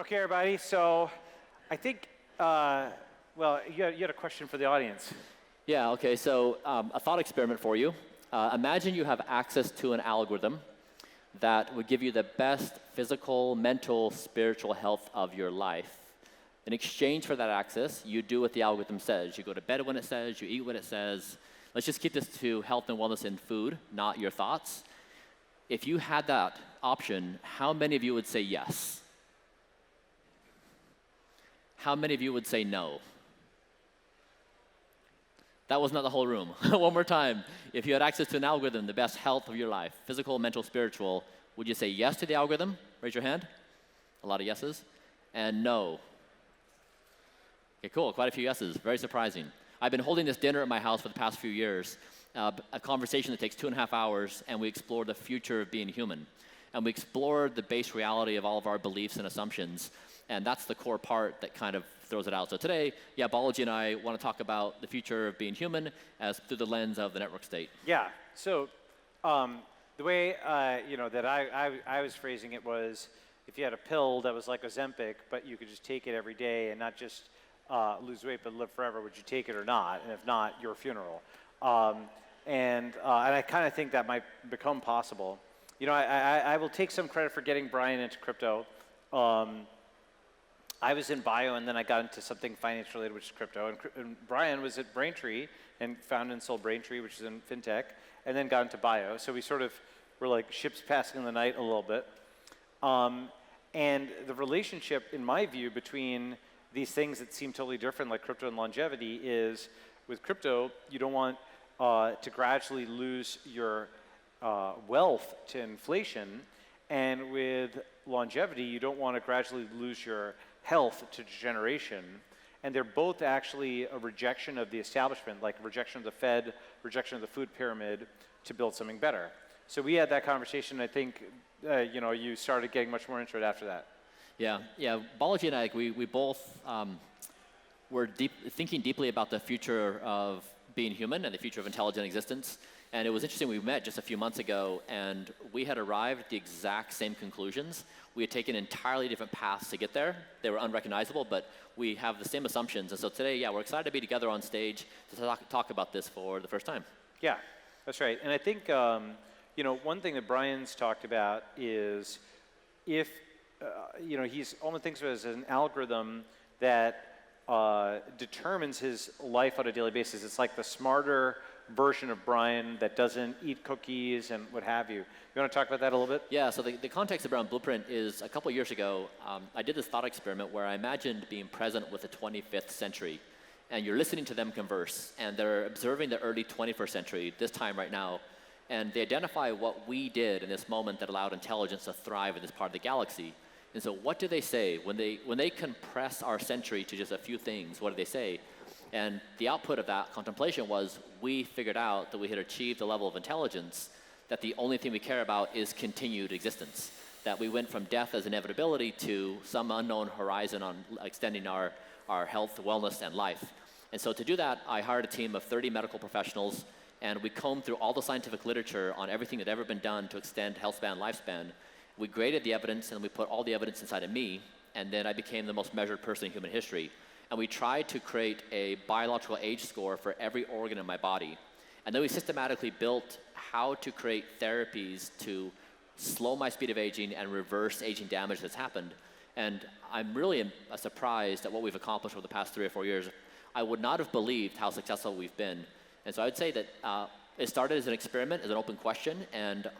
Okay, everybody. So I think, well, you had a question for the audience. Yeah, okay, so a thought experiment for you. Imagine you have access to an algorithm that would give you the best physical, mental, spiritual health of your life. In exchange for that access, you do what the algorithm says. You go to bed when it says, you eat what it says. Let's just keep this to health and wellness in food, not your thoughts. If you had that option, how many of you would say yes? How many of you would say no? That was not the whole room. One more time. If you had access to an algorithm, the best health of your life, physical, mental, spiritual, would you say yes to the algorithm? Raise your hand. A lot of yeses. And no. Okay, cool. Quite a few yeses. Very surprising. I've been holding this dinner at my house for the past few years, a conversation that takes 2.5 hours, and we explore the future of being human. And we explore the base reality of all of our beliefs and assumptions. And that's the core part that kind of throws it out. So today, yeah, Balaji and I want to talk about the future of being human as through the lens of the network state. Yeah. So the way that I was phrasing it was, if you had a pill that was like Ozempic, but you could just take it every day and not just lose weight but live forever, would you take it or not? And if not, your funeral. And I kind of think that might become possible. You know, I will take some credit for getting Bryan into crypto. I was in bio, and then I got into something finance related, which is crypto. And Bryan was at Braintree and founded and sold Braintree, which is in fintech, and then got into bio. So we sort of were like ships passing in the night a little bit. And the relationship, in my view, between these things that seem totally different, like crypto and longevity, is with crypto, you don't want to gradually lose your wealth to inflation. And with longevity, you don't want to gradually lose your health to degeneration. And they're both actually a rejection of the establishment, like a rejection of the Fed, rejection of the food pyramid, to build something better. So we had that conversation. I think you started getting much more into it after that. Yeah. Balaji and I, we both were thinking deeply about the future of being human and the future of intelligent existence. And it was interesting, we met just a few months ago, and we had arrived at the exact same conclusions. We had taken entirely different paths to get there. They were unrecognizable, but we have the same assumptions. And so today, yeah, we're excited to be together on stage to talk about this for the first time. Yeah, that's right. And I think, one thing that Bryan's talked about is if, he's only thinks of it as an algorithm that determines his life on a daily basis. It's like the smarter version of Bryan that doesn't eat cookies and what have you. You want to talk about that a little bit? Yeah, so the context around Blueprint is a couple years ago, I did this thought experiment where I imagined being present with the 25th century, and you're listening to them converse, and they're observing the early 21st century, this time right now, and they identify what we did in this moment that allowed intelligence to thrive in this part of the galaxy. And so what do they say? When they compress our century to just a few things, what do they say? And the output of that contemplation was we figured out that we had achieved a level of intelligence that the only thing we care about is continued existence. That we went from death as inevitability to some unknown horizon on extending our health, wellness, and life. And so to do that, I hired a team of 30 medical professionals, and we combed through all the scientific literature on everything that had ever been done to extend health span, lifespan. We graded the evidence, and we put all the evidence inside of me, and then I became the most measured person in human history. And we tried to create a biological age score for every organ in my body. And then we systematically built how to create therapies to slow my speed of aging and reverse aging damage that's happened. And I'm really surprised at what we've accomplished over the past 3 or 4 years. I would not have believed how successful we've been. And so I would say that it started as an experiment, as an open question, and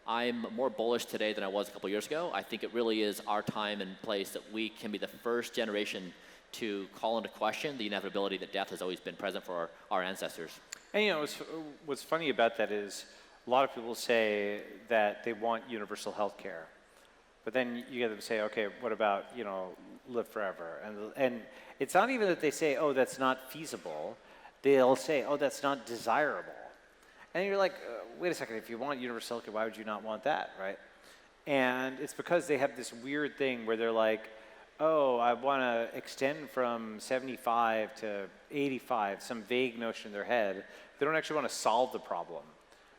I'm more bullish today than I was a couple years ago. I think it really is our time and place that we can be the first generation to call into question the inevitability that death has always been present for our ancestors. And what's funny about that is a lot of people say that they want universal health care. But then you get them to say, okay, what about, live forever? And it's not even that they say, oh, that's not feasible. They'll say, oh, that's not desirable. And you're like, wait a second, if you want universal health care, why would you not want that, right? And it's because they have this weird thing where they're like, oh, I want to extend from 75 to 85, some vague notion in their head. They don't actually want to solve the problem.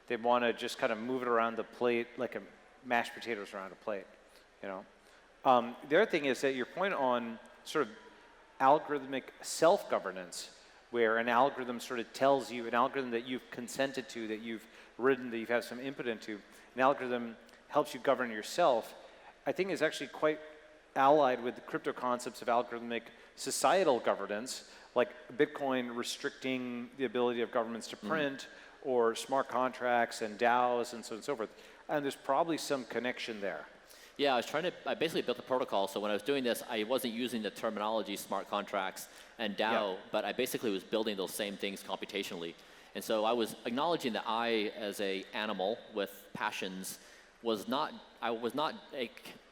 They want to just kind of move it around the plate like a mashed potatoes around a plate, The other thing is that your point on sort of algorithmic self-governance, where an algorithm sort of tells you, an algorithm that you've consented to, that you've written, that you've had some input into, an algorithm helps you govern yourself, I think is actually quite allied with the crypto concepts of algorithmic societal governance, like Bitcoin restricting the ability of governments to print, or smart contracts and DAOs and so on and so forth. And there's probably some connection there. Yeah, I basically built the protocol, so when I was doing this, I wasn't using the terminology smart contracts and DAO, but I basically was building those same things computationally. And so I was acknowledging that I, as a animal with passions, was not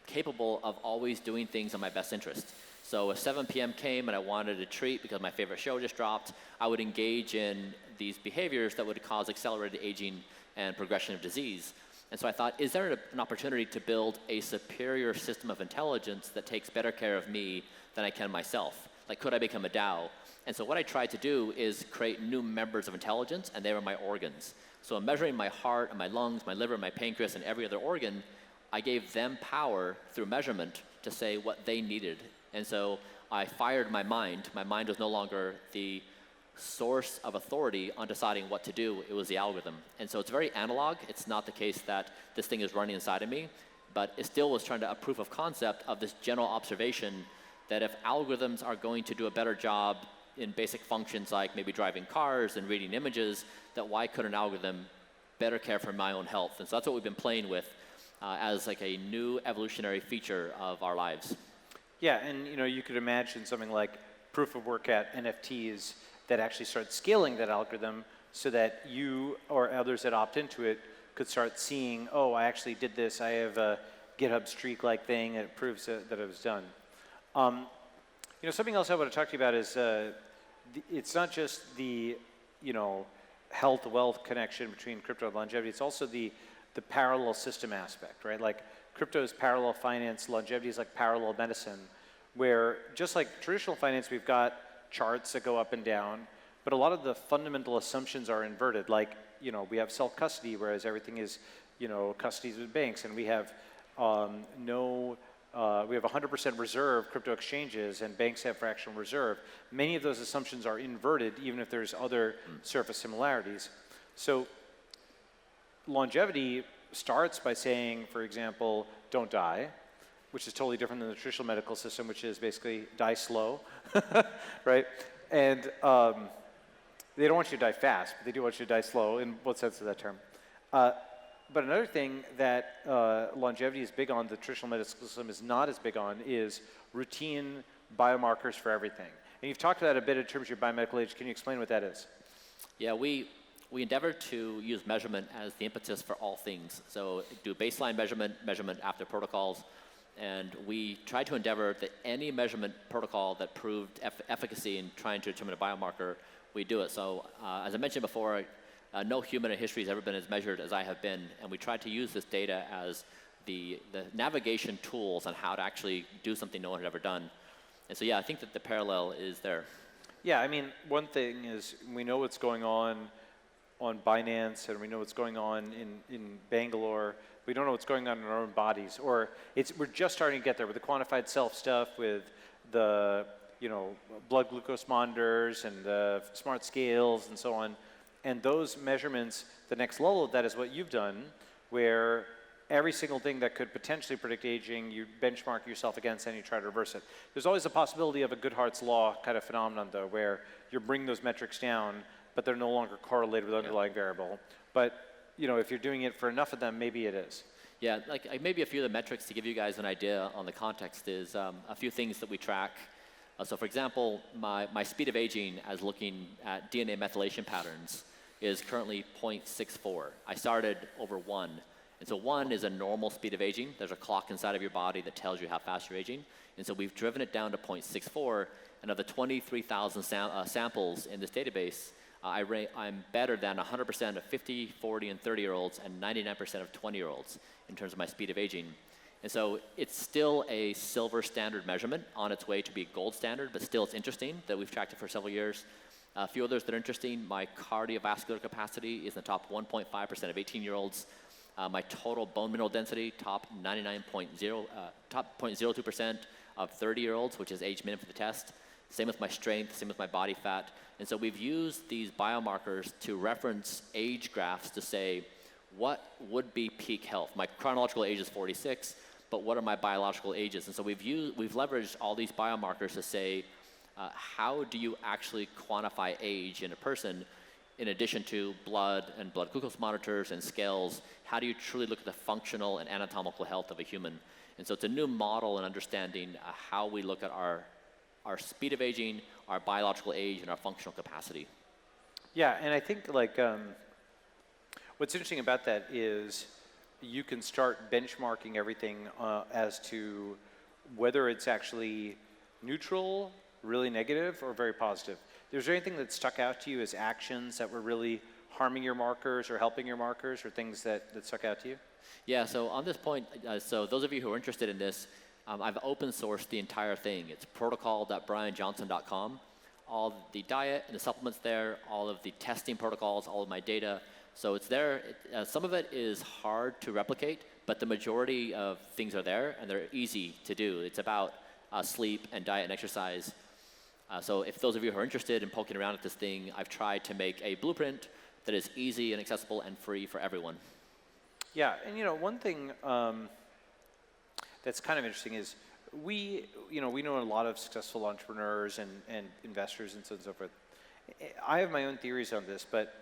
capable of always doing things in my best interest. So if 7 p.m. came and I wanted a treat because my favorite show just dropped, I would engage in these behaviors that would cause accelerated aging and progression of disease. And so I thought, is there an opportunity to build a superior system of intelligence that takes better care of me than I can myself? Like, could I become a DAO? And so what I tried to do is create new members of intelligence, and they were my organs. So in measuring my heart and my lungs, my liver, my pancreas, and every other organ, I gave them power through measurement to say what they needed. And so I fired my mind. My mind was no longer the source of authority on deciding what to do. It was the algorithm. And so it's very analog. It's not the case that this thing is running inside of me, but it still was trying to a proof of concept of this general observation that if algorithms are going to do a better job in basic functions like maybe driving cars and reading images, that why could an algorithm better care for my own health? And so that's what we've been playing with as like a new evolutionary feature of our lives. Yeah, and you could imagine something like proof of work at NFTs that actually start scaling that algorithm so that you or others that opt into it could start seeing, oh, I actually did this. I have a GitHub streak-like thing, and it proves that it was done. Something else I want to talk to you about is it's not just the health-wealth connection between crypto and longevity. It's also the parallel system aspect, right? Like crypto is parallel finance, longevity is like parallel medicine, where just like traditional finance, we've got charts that go up and down, but a lot of the fundamental assumptions are inverted. Like, we have self-custody, whereas everything is, custody with banks, and we have we have 100% reserve crypto exchanges, and banks have fractional reserve. Many of those assumptions are inverted, even if there's other surface similarities. So longevity starts by saying, for example, don't die, which is totally different than the traditional medical system, which is basically die slow, right? And they don't want you to die fast, but they do want you to die slow in both sense of that term. But another thing that longevity is big on, the traditional medical system is not as big on, is routine biomarkers for everything. And you've talked about that a bit in terms of your biomedical age. Can you explain what that is? Yeah, we endeavor to use measurement as the impetus for all things. So do baseline measurement after protocols, and we try to endeavor that any measurement protocol that proved efficacy in trying to determine a biomarker, we do it. So as I mentioned before, no human in history has ever been as measured as I have been, and we tried to use this data as the navigation tools on how to actually do something no one had ever done. And so yeah, I think that the parallel is there. Yeah, I mean, one thing is we know what's going on Binance, and we know what's going on in Bangalore. We don't know what's going on in our own bodies, or we're just starting to get there with the quantified self stuff, with the blood glucose monitors and the smart scales and so on. And those measurements, the next level of that is what you've done, where every single thing that could potentially predict aging, you benchmark yourself against and you try to reverse it. There's always a possibility of a Goodhart's law kind of phenomenon, though, where you're bringing those metrics down, but they're no longer correlated with underlying variable. But if you're doing it for enough of them, maybe it is. Yeah, like maybe a few of the metrics to give you guys an idea on the context is a few things that we track. So for example, my speed of aging as looking at DNA methylation patterns is currently 0.64. I started over 1. And so 1 is a normal speed of aging. There's a clock inside of your body that tells you how fast you're aging. And so we've driven it down to 0.64. And of the 23,000 samples in this database, I'm better than 100% of 50, 40, and 30-year-olds and 99% of 20-year-olds in terms of my speed of aging. And so it's still a silver standard measurement on its way to be gold standard, but still it's interesting that we've tracked it for several years. A few others that are interesting, my cardiovascular capacity is in the top 1.5% of 18-year-olds. my total bone mineral density, top 0.02% of 30-year-olds, which is age minimum for the test. Same with my strength, same with my body fat. And so we've used these biomarkers to reference age graphs to say, what would be peak health? My chronological age is 46, but what are my biological ages? And so we've leveraged all these biomarkers to say, how do you actually quantify age in a person in addition to blood and blood glucose monitors and scales? How do you truly look at the functional and anatomical health of a human? And so it's a new model and understanding how we look at our speed of aging, our biological age, and our functional capacity. Yeah, and I think like what's interesting about that is you can start benchmarking everything as to whether it's actually neutral, really negative, or very positive. Is there anything that stuck out to you as actions that were really harming your markers or helping your markers, or things that stuck out to you? Yeah, so on this point, so those of you who are interested in this, I've open sourced the entire thing. It's protocol.bryanjohnson.com. All the diet and the supplements there, all of the testing protocols, all of my data. So it's there. Some of it is hard to replicate, but the majority of things are there, and they're easy to do. It's about sleep and diet and exercise. So if those of you who are interested in poking around at this thing, I've tried to make a blueprint that is easy and accessible and free for everyone. Yeah, and one thing that's kind of interesting is we know a lot of successful entrepreneurs and investors and so on and so forth. I have my own theories on this, but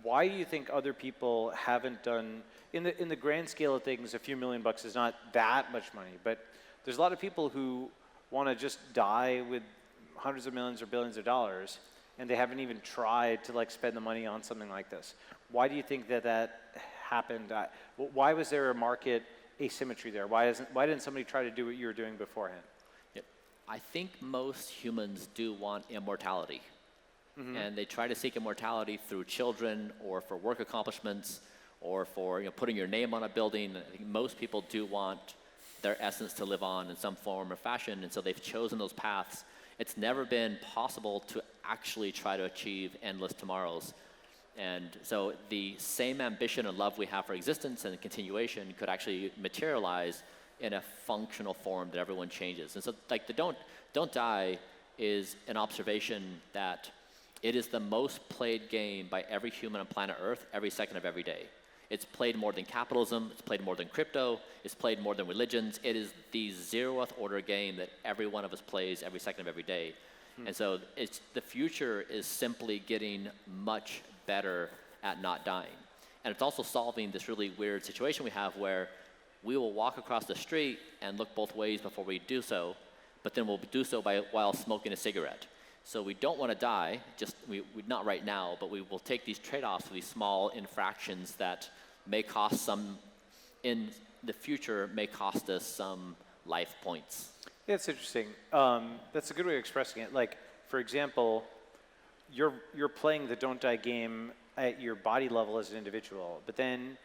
why do you think other people haven't done, in the grand scale of things, a few $1 million is not that much money, but there's a lot of people who want to just die with hundreds of millions or billions of dollars, and they haven't even tried to spend the money on something like this. Why do you think that happened? Why was there a market asymmetry there? Why didn't somebody try to do what you were doing beforehand? Yep. I think most humans do want immortality. Mm-hmm. And they try to seek immortality through children or for work accomplishments or for putting your name on a building. I think most people do want their essence to live on in some form or fashion, and so they've chosen those paths. It's never been possible to actually try to achieve endless tomorrows. And so the same ambition and love we have for existence and continuation could actually materialize in a functional form that everyone changes. And so the don't die is an observation that it is the most played game by every human on planet Earth every second of every day. It's played more than capitalism, it's played more than crypto, it's played more than religions. It is the zeroth order game that every one of us plays every second of every day. And so the future is simply getting much better at not dying. And it's also solving this really weird situation we have where we will walk across the street and look both ways before we do so, but then we'll do so while smoking a cigarette. So we don't want to die, not right now, but we will take these trade-offs with these small infractions that may cost some, in the future, may cost us some life points. Yeah, it's interesting. That's a good way of expressing it. For example, you're playing the don't die game at your body level as an individual, but then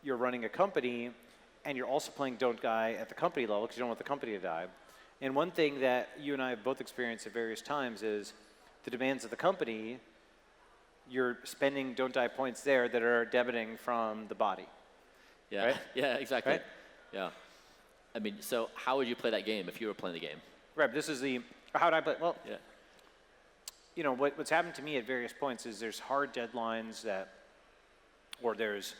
you're running a company and you're also playing don't die at the company level because you don't want the company to die. And one thing that you and I have both experienced at various times is the demands of the company. You're spending don't die points there that are debiting from the body. Yeah, right? Yeah, exactly. Right? Yeah. I mean, so how would you play that game if you were playing the game? Right, this is how would I play? Well, yeah. What's happened to me at various points is there's hard deadlines or there's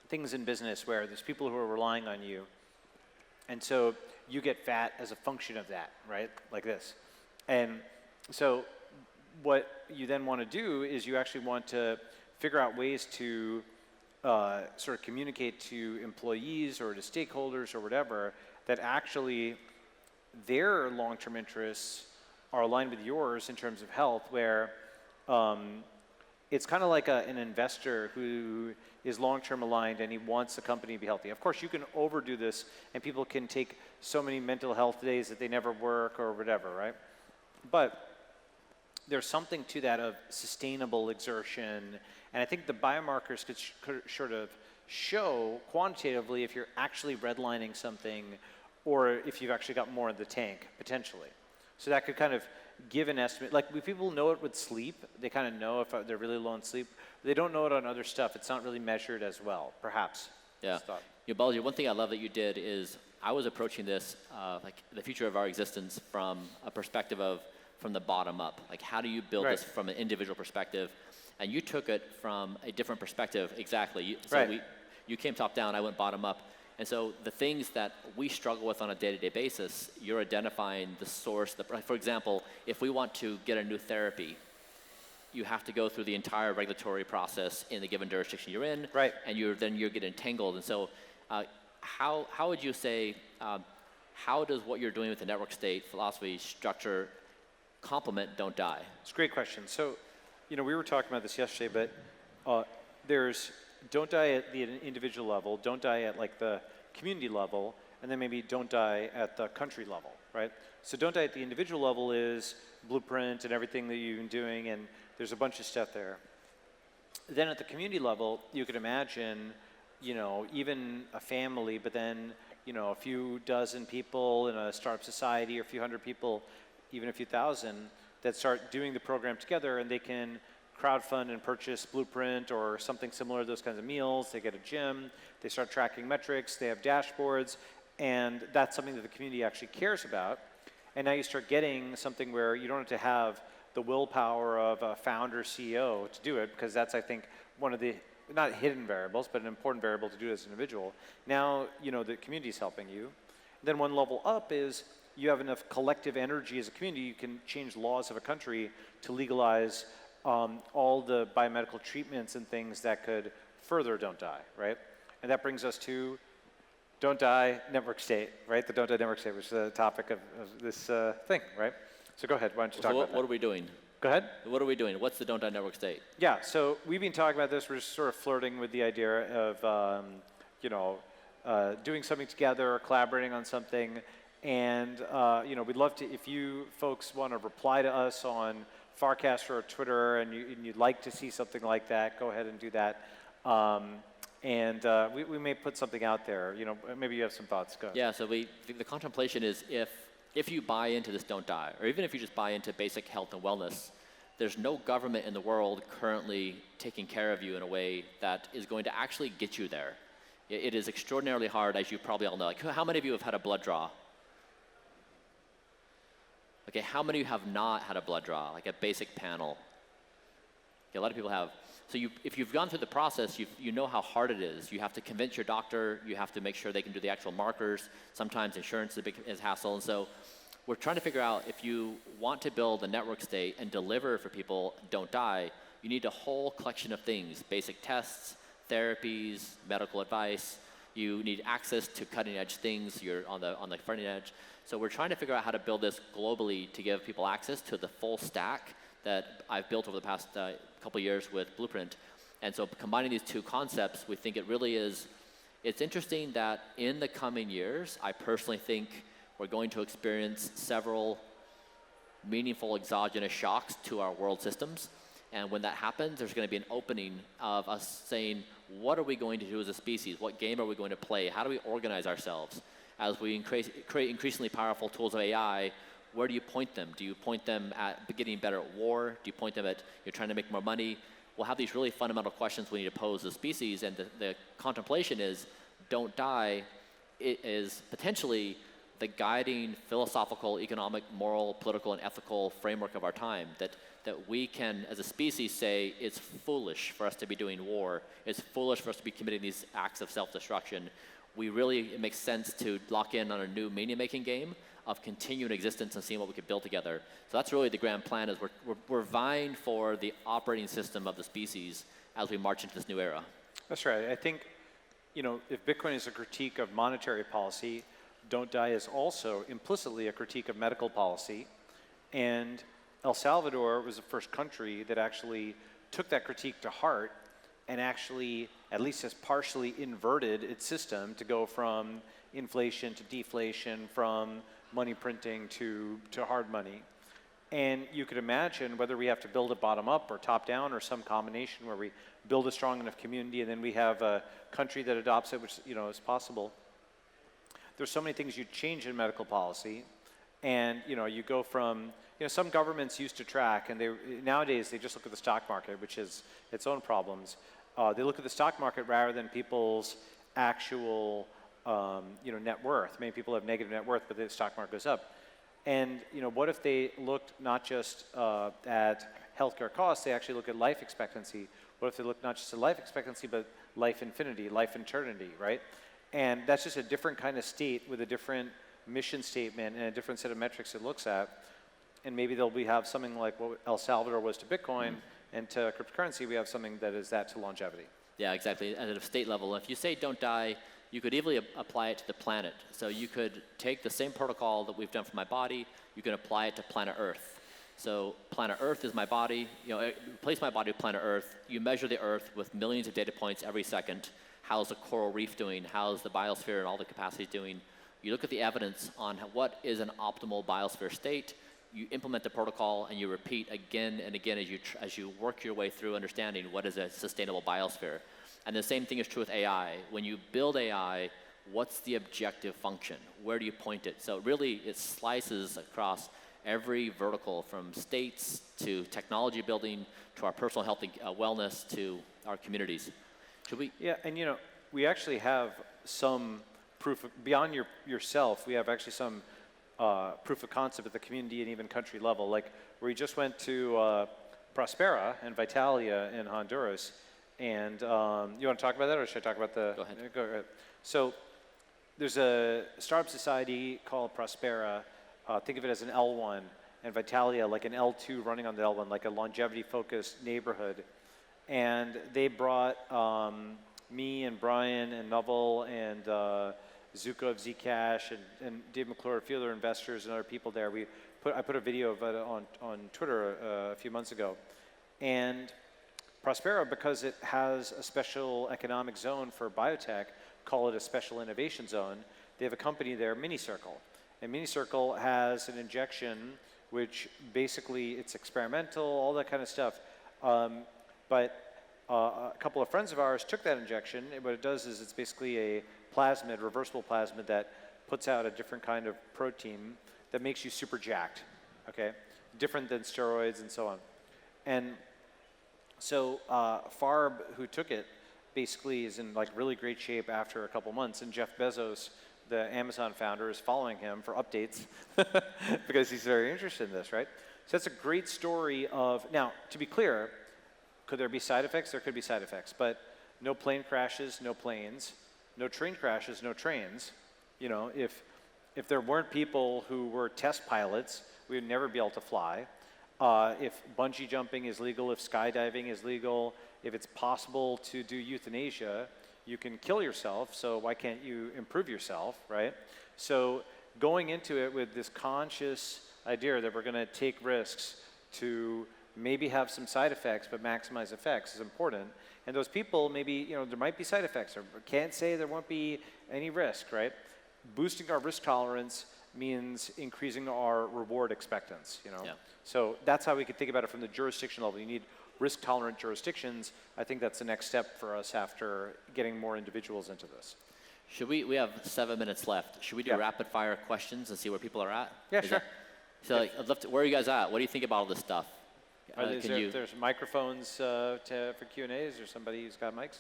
things in business where there's people who are relying on you. And so you get fat as a function of that, right? Like this. And so what you then want to do is you actually want to figure out ways to sort of communicate to employees or to stakeholders or whatever that actually their long-term interests are aligned with yours in terms of health, where it's kind of like an investor who is long-term aligned and he wants the company to be healthy. Of course, you can overdo this and people can take so many mental health days that they never work or whatever, right? But there's something to that of sustainable exertion. And I think the biomarkers could sort of show quantitatively if you're actually redlining something or if you've actually got more in the tank, potentially. So that could kind of give an estimate. Like when people know it with sleep, they kind of know if they're really low in sleep. They don't know it on other stuff. It's not really measured as well, perhaps. Yeah. Stop. Balaji, one thing I love that you did is I was approaching this like the future of our existence from a perspective of from the bottom up. Like how do you build this from an individual perspective? And you took it from a different perspective. Exactly. You came top down, I went bottom up. And so the things that we struggle with on a day-to-day basis, you're identifying the source. For example, if we want to get a new therapy, you have to go through the entire regulatory process in the given jurisdiction you're in, and then you get entangled. And so how would you say, how does what you're doing with the network state philosophy structure complement Don't Die? It's a great question. So, we were talking about this yesterday, but there's Don't Die at the individual level, Don't Die at like the community level, and then maybe Don't Die at the country level, right? So Don't Die at the individual level is blueprint and everything that you've been doing, and there's a bunch of stuff there. Then at the community level, you could imagine, even a family, but then, a few dozen people in a startup society, or a few hundred people, even a few thousand, that start doing the program together, and they can crowdfund and purchase Blueprint or something similar to those kinds of meals. They get a gym, they start tracking metrics, they have dashboards, and that's something that the community actually cares about. And now you start getting something where you don't have to have the willpower of a founder CEO to do it, because that's, I think, one of the, not hidden variables, but an important variable to do as an individual. Now, the community is helping you. Then one level up is you have enough collective energy as a community, you can change laws of a country to legalize all the biomedical treatments and things that could further Don't Die, right? And that brings us to Don't Die network state, right? The Don't Die network state, which is the topic of this thing, right? So go ahead, why don't you talk about that? What are we doing? Go ahead. What are we doing? What's the Don't Die network state? Yeah, so we've been talking about this. We're just sort of flirting with the idea of, doing something together or collaborating on something. And, we'd love to, if you folks want to reply to us on Farcaster or Twitter and you'd like to see something like that, go ahead and do that. We may put something out there. Maybe you have some thoughts. Go ahead. Yeah, so the contemplation is if you buy into this Don't Die, or even if you just buy into basic health and wellness, there's no government in the world currently taking care of you in a way that is going to actually get you there. It is extraordinarily hard, as you probably all know. Like, how many of you have had a blood draw? Okay, how many of you have not had a blood draw, like a basic panel? Okay, a lot of people have. So if you've gone through the process, you know how hard it is. You have to convince your doctor. You have to make sure they can do the actual markers. Sometimes insurance is a big hassle. And so we're trying to figure out, if you want to build a network state and deliver for people Don't Die, you need a whole collection of things: basic tests, therapies, medical advice. You need access to cutting edge things. You're on the front edge. So we're trying to figure out how to build this globally to give people access to the full stack that I've built over the past couple of years with Blueprint. And so combining these two concepts, we think it really is, it's interesting that in the coming years, I personally think we're going to experience several meaningful exogenous shocks to our world systems. And when that happens, there's going to be an opening of us saying, what are we going to do as a species? What game are we going to play? How do we organize ourselves? As we create increasingly powerful tools of AI, where do you point them? Do you point them at getting better at war? Do you point them at you're trying to make more money? We'll have these really fundamental questions we need to pose as a species, and the contemplation is Don't Die. It is potentially the guiding philosophical, economic, moral, political, and ethical framework of our time, that we can, as a species, say it's foolish for us to be doing war. It's foolish for us to be committing these acts of self-destruction. It makes sense to lock in on a new meaning-making game of continuing existence and seeing what we could build together. So that's really the grand plan, is we're vying for the operating system of the species as we march into this new era. That's right. I think, if Bitcoin is a critique of monetary policy, Don't Die is also implicitly a critique of medical policy. And El Salvador was the first country that actually took that critique to heart and actually, at least has partially inverted its system to go from inflation to deflation, from money printing to hard money. And you could imagine whether we have to build it bottom up or top down, or some combination where we build a strong enough community and then we have a country that adopts it, which is possible. There's so many things you change in medical policy, and you go from some governments used to track, and nowadays they just look at the stock market, which is its own problems. They look at the stock market rather than people's actual net worth. Many people have negative net worth, but the stock market goes up. And what if they looked not just at healthcare costs, they actually look at life expectancy. What if they look not just at life expectancy, but life infinity, life eternity, right? And that's just a different kind of state with a different mission statement and a different set of metrics it looks at. And maybe we have something like what El Salvador was to Bitcoin, and to cryptocurrency, we have something that is that to longevity. Yeah, exactly. At a state level, if you say don't die, you could easily apply it to the planet. So you could take the same protocol that we've done for my body, you can apply it to planet Earth. So planet Earth is my body, replace my body with planet Earth. You measure the Earth with millions of data points every second. How's the coral reef doing? How's the biosphere and all the capacities doing? You look at the evidence on what is an optimal biosphere state. You implement the protocol and you repeat again and again as you work your way through understanding what is a sustainable biosphere. And the same thing is true with AI. When you build AI, what's the objective function? Where do you point it? So really, it slices across every vertical, from states to technology building to our personal health and wellness to our communities. Should we? Yeah, and we actually have some proof beyond yourself. We have actually some proof of concept at the community and even country level. Like we just went to Prospera and Vitalia in Honduras. And you want to talk about that, or should I talk about the? Go ahead. Go ahead. So there's a startup society called Prospera. Think of it as an L1, and Vitalia like an L2 running on the L1, like a longevity-focused neighborhood. And they brought me and Bryan and Novel and Zuko of Zcash and Dave McClure, a few other investors and other people there. I put a video of it on Twitter a few months ago, and Prospera, because it has a special economic zone for biotech, call it a special innovation zone. They have a company there, MiniCircle. And MiniCircle has an injection, which basically it's experimental, all that kind of stuff. But a couple of friends of ours took that injection, and what it does is it's basically a plasmid, reversible plasmid, that puts out a different kind of protein that makes you super jacked, okay? Different than steroids and so on. And so Farb, who took it, basically is in like really great shape after a couple months, and Jeff Bezos, the Amazon founder, is following him for updates because he's very interested in this, right? So that's a great story of, now, to be clear, could there be side effects? There could be side effects, but no plane crashes, no planes, no train crashes, no trains. If there weren't people who were test pilots, we would never be able to fly. If bungee jumping is legal, if skydiving is legal, if it's possible to do euthanasia, you can kill yourself, so why can't you improve yourself, right? So going into it with this conscious idea that we're going to take risks to maybe have some side effects, but maximize effects is important. And those people, maybe, there might be side effects, or can't say there won't be any risk, right? Boosting our risk tolerance means increasing our reward expectance, Yeah. So that's how we could think about it from the jurisdiction level. You need risk-tolerant jurisdictions. I think that's the next step for us after getting more individuals into this. Should we have 7 minutes left. Should we do rapid-fire questions and see where people are at? Yeah, sure. I'd love to, where are you guys at? What do you think about all this stuff? There's microphones for Q&A. Is there somebody who's got mics?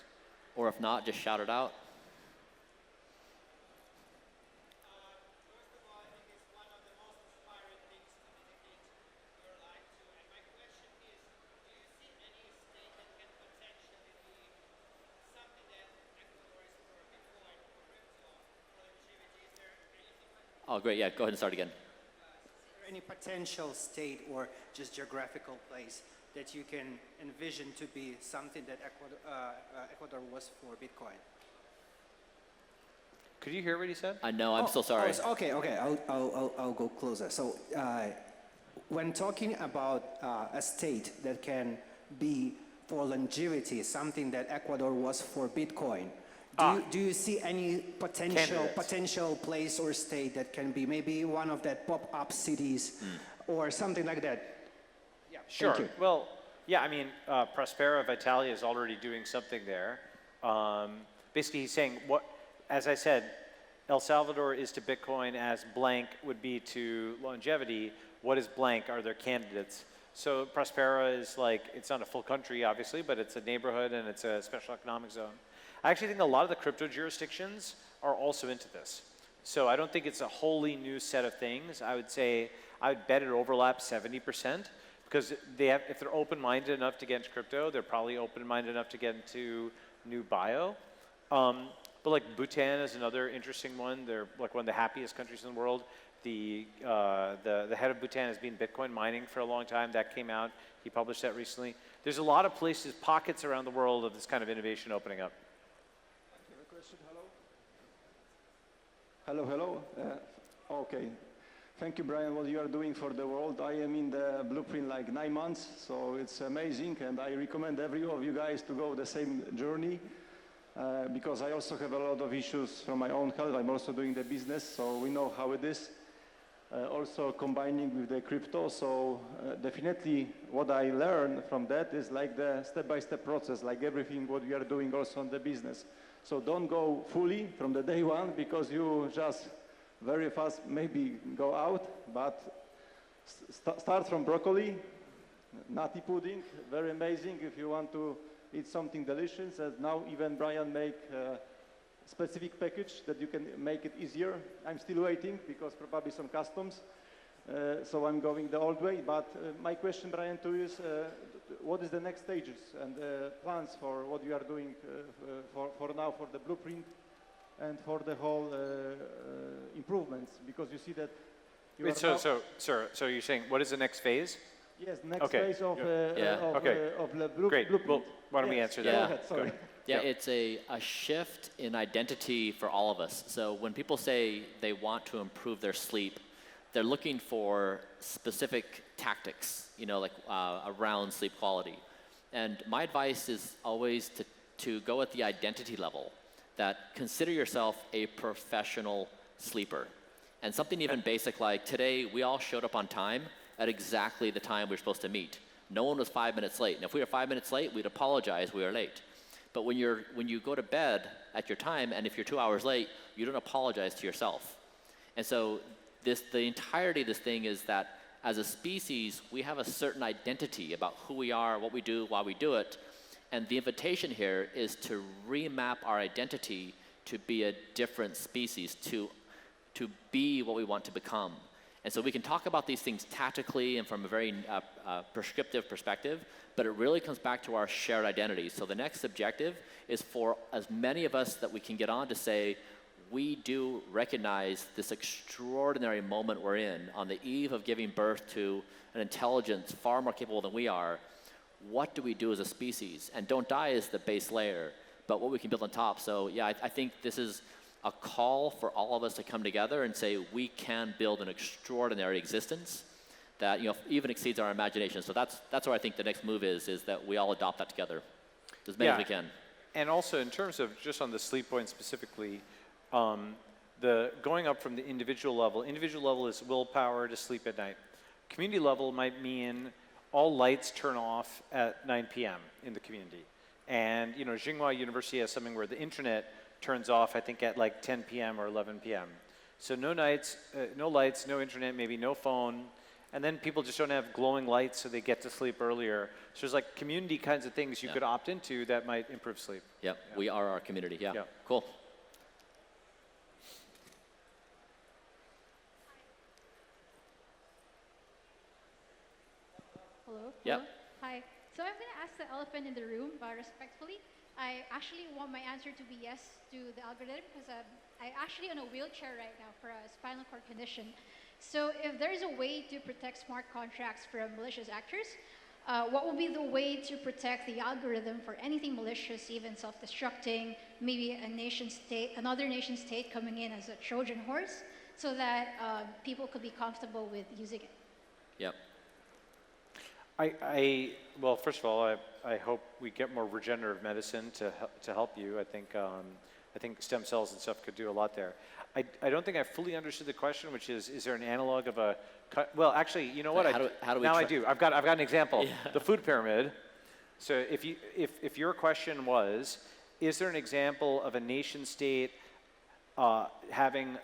Or if not, just shout it out. Oh, great. Yeah, go ahead and start again. Is there any potential state or just geographical place that you can envision to be something that Ecuador was for Bitcoin? Could you hear what he said? I know. I'm so sorry. Okay. I'll go closer. So when talking about a state that can be for longevity, something that Ecuador was for Bitcoin, do you see any potential place or state that can be maybe one of that pop-up cities or something like that? Yeah, sure. Thank you. Well, yeah, I mean, Prospera Vitalia is already doing something there. Basically, he's saying, as I said, El Salvador is to Bitcoin as blank would be to longevity. What is blank? Are there candidates? So Prospera is like, it's not a full country, obviously, but it's a neighborhood and it's a special economic zone. I actually think a lot of the crypto jurisdictions are also into this. So I don't think it's a wholly new set of things. I would say, I would bet it overlaps 70%, because they have, if they're open-minded enough to get into crypto, they're probably open-minded enough to get into new bio. But like Bhutan is another interesting one. They're like one of the happiest countries in the world. The head of Bhutan has been Bitcoin mining for a long time. That came out. He published that recently. There's a lot of places, pockets around the world of this kind of innovation opening up. I have a question. Hello. Hello. Okay. Thank you, Brian, what you are doing for the world. I am in the Blueprint like 9 months, so it's amazing, and I recommend every of you guys to go the same journey, because I also have a lot of issues from my own health. I'm also doing the business, so we know how it is. Also combining with the crypto, so definitely what I learned from that is like the step-by-step process, like everything what we are doing also on the business. So don't go fully from the day one, because you just very fast maybe go out, but start from broccoli, nutty pudding, very amazing if you want to eat something delicious. And now even Bryan make a specific package that you can make it easier. I'm still waiting because probably some customs, so I'm going the old way. But my question, Bryan, to you is, what is the next stages and plans for what you are doing for now, for the blueprint and for the whole improvements, because you see that you Wait, so you're saying, what is the next phase? yes, next Okay. phase of Okay. of the Great. blueprint. Well, why don't we answer that? Go Yeah. ahead, sorry. Yeah, Yeah. it's a shift in identity for all of us. So when people say they want to improve their sleep, they're looking for specific tactics, like around sleep quality. And my advice is always to go at the identity level, that consider yourself a professional sleeper. And something even basic like today, we all showed up on time at exactly the time we were supposed to meet. No one was 5 minutes late. And if we were 5 minutes late, we'd apologize we were late. But when you go to bed at your time, and if you're 2 hours late, you don't apologize to yourself. And so the entirety of this thing is that as a species, we have a certain identity about who we are, what we do, why we do it. And the invitation here is to remap our identity to be a different species, to be what we want to become. And so we can talk about these things tactically and from a very prescriptive perspective, but it really comes back to our shared identity. So the next objective is for as many of us that we can get on to say, we do recognize this extraordinary moment we're in on the eve of giving birth to an intelligence far more capable than we are. What do we do as a species? And don't die is the base layer, but what we can build on top. So yeah, I think this is a call for all of us to come together and say we can build an extraordinary existence that even exceeds our imagination. So that's where I think the next move is that we all adopt that together, as many as we can. And also in terms of just on the sleep point specifically, the going up from the individual level is willpower to sleep at night. Community level might mean all lights turn off at 9 p.m. in the community. And Tsinghua University has something where the internet turns off, I think, at like 10 p.m. or 11 p.m. So no lights, no internet, maybe no phone. And then people just don't have glowing lights, so they get to sleep earlier. So there's like community kinds of things you could opt into that might improve sleep. Yep, Yeah. we are our community. Yeah, Yeah. Cool. Hello? Yep. Hello? Hi. So I'm going to ask the elephant in the room, but respectfully. I actually want my answer to be yes to the algorithm because I'm actually on a wheelchair right now for a spinal cord condition. So if there is a way to protect smart contracts from malicious actors, what would be the way to protect the algorithm for anything malicious, even self-destructing, maybe another nation state coming in as a Trojan horse, so that people could be comfortable with using it? Yep. Well, first of all, I hope we get more regenerative medicine to help you. I think stem cells and stuff could do a lot there. I don't think I fully understood the question, which is there an analog of a well, actually, you know what? How do we now I do. I've got an example. Yeah. The food pyramid. So if your question was, is there an example of a nation state attacking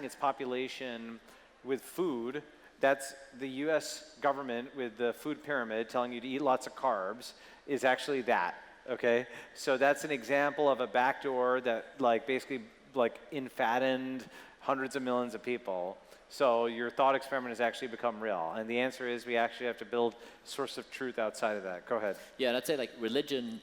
its population with food? That's the U.S. government with the food pyramid telling you to eat lots of carbs is actually that. Okay, so that's an example of a backdoor that like basically like fattened hundreds of millions of people. So your thought experiment has actually become real. And the answer is we actually have to build source of truth outside of that. Go ahead. Yeah, and I'd say like religion,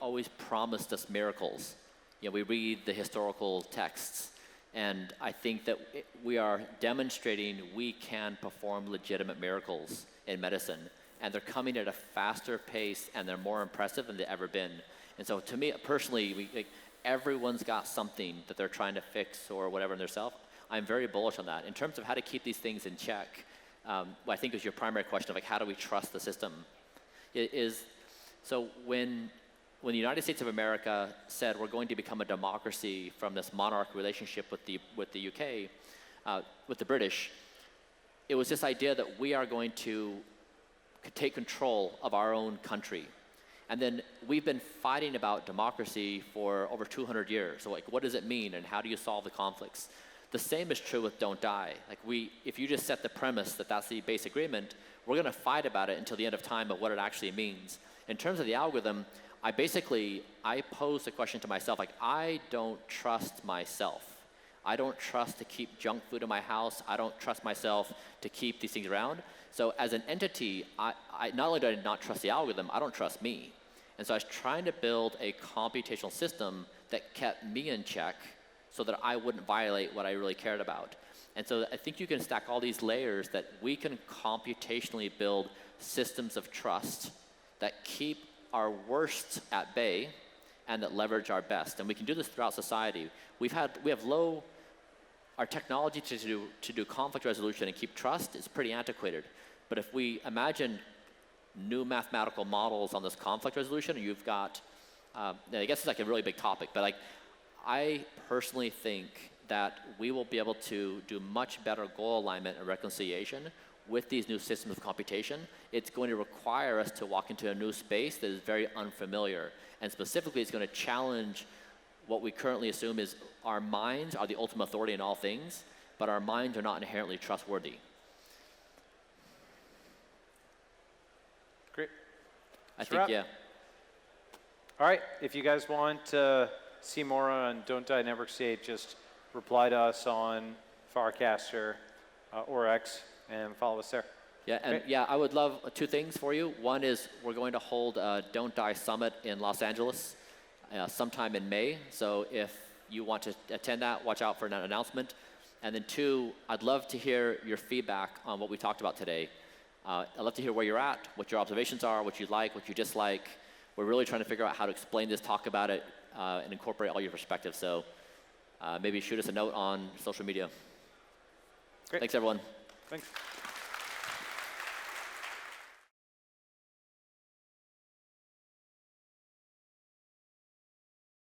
always promised us miracles. We read the historical texts, and I think that we are demonstrating we can perform legitimate miracles in medicine, and they're coming at a faster pace, and they're more impressive than they've ever been. And so, to me personally, everyone's got something that they're trying to fix or whatever in themselves. I'm very bullish on that. In terms of how to keep these things in check, what I think is your primary question of like how do we trust the system, so when the United States of America said we're going to become a democracy from this monarch relationship with the UK, with the British, it was this idea that we are going to take control of our own country. And then we've been fighting about democracy for over 200 years. So like, what does it mean and how do you solve the conflicts? The same is true with Don't Die. Like if you just set the premise that that's the base agreement, we're going to fight about it until the end of time of what it actually means. In terms of the algorithm, I posed the question to myself, like, I don't trust myself. I don't trust to keep junk food in my house. I don't trust myself to keep these things around. So as an entity, I not only do I not trust the algorithm, I don't trust me. And so I was trying to build a computational system that kept me in check so that I wouldn't violate what I really cared about. And so I think you can stack all these layers that we can computationally build systems of trust that keep our worst at bay and that leverage our best. And we can do this throughout society. Our technology to do conflict resolution and keep trust is pretty antiquated. But if we imagine new mathematical models on this conflict resolution, you've got, I guess it's like a really big topic, but like, I personally think that we will be able to do much better goal alignment and reconciliation with these new systems of computation. It's going to require us to walk into a new space that is very unfamiliar. And specifically, it's going to challenge what we currently assume is our minds are the ultimate authority in all things, but our minds are not inherently trustworthy. Great. I think, yeah. All right, if you guys want to see more on Don't Die Network State, just reply to us on Farcaster or X and follow us there. Yeah, and Great. yeah, I would love two things for you. One is we're going to hold a Don't Die Summit in Los Angeles sometime in May. So if you want to attend that, watch out for an announcement. And then two, I'd love to hear your feedback on what we talked about today. I'd love to hear where you're at, what your observations are, what you like, what you dislike. We're really trying to figure out how to explain this, talk about it, and incorporate all your perspectives. So maybe shoot us a note on social media. Great. Thanks, everyone. Thanks.